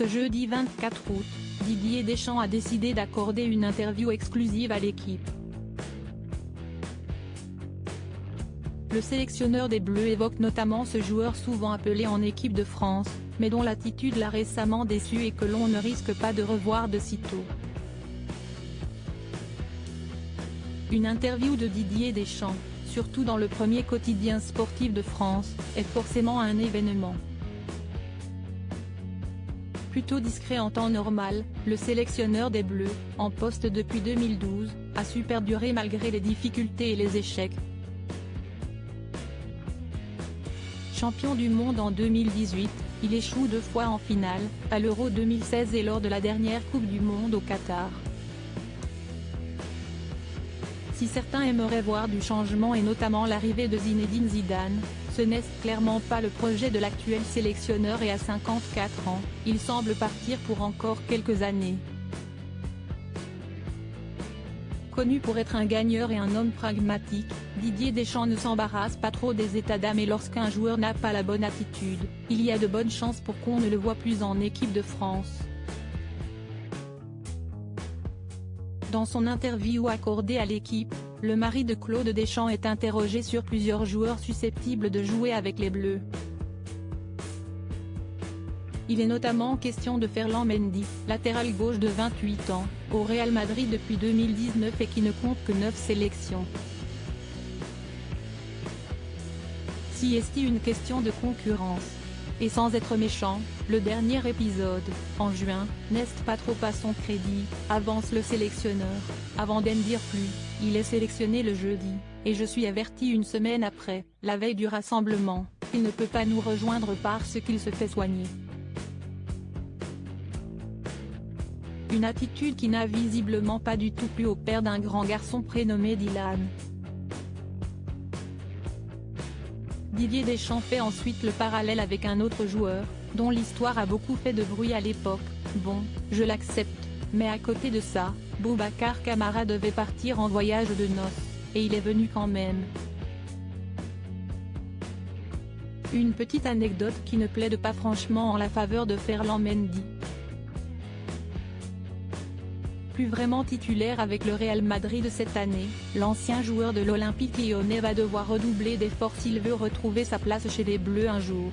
Ce jeudi 24 août, Didier Deschamps a décidé d'accorder une interview exclusive à l'équipe. Le sélectionneur des Bleus évoque notamment ce joueur souvent appelé en équipe de France, mais dont l'attitude l'a récemment déçu et que l'on ne risque pas de revoir de sitôt. Une interview de Didier Deschamps, surtout dans le premier quotidien sportif de France, est forcément un événement. Plutôt discret en temps normal, le sélectionneur des Bleus, en poste depuis 2012, a su perdurer malgré les difficultés et les échecs. Champion du monde en 2018, il échoue 2 fois en finale, à l'Euro 2016 et lors de la dernière Coupe du Monde au Qatar. Si certains aimeraient voir du changement et notamment l'arrivée de Zinedine Zidane, ce n'est clairement pas le projet de l'actuel sélectionneur et à 54 ans, il semble partir pour encore quelques années. Connu pour être un gagneur et un homme pragmatique, Didier Deschamps ne s'embarrasse pas trop des états d'âme et lorsqu'un joueur n'a pas la bonne attitude, il y a de bonnes chances pour qu'on ne le voie plus en équipe de France. Dans son interview accordée à l'équipe, le mari de Claude Deschamps est interrogé sur plusieurs joueurs susceptibles de jouer avec les Bleus. Il est notamment question de Ferland Mendy, latéral gauche de 28 ans, au Real Madrid depuis 2019 et qui ne compte que 9 sélections. Si est-il une question de concurrence? Et sans être méchant, le dernier épisode, en juin, n'est pas trop à son crédit, avance le sélectionneur. Avant d'en dire plus, il est sélectionné le jeudi, et je suis averti une semaine après, la veille du rassemblement, qu'il ne peut pas nous rejoindre parce qu'il se fait soigner. Une attitude qui n'a visiblement pas du tout plu au père d'un grand garçon prénommé Dylan. Didier Deschamps fait ensuite le parallèle avec un autre joueur, dont l'histoire a beaucoup fait de bruit à l'époque. Bon, je l'accepte, mais à côté de ça, Boubacar Kamara devait partir en voyage de noces, et il est venu quand même. Une petite anecdote qui ne plaide pas franchement en la faveur de Ferland Mendy. Plus vraiment titulaire avec le Real Madrid cette année, l'ancien joueur de l'Olympique lyonnais va devoir redoubler d'efforts s'il veut retrouver sa place chez les Bleus un jour.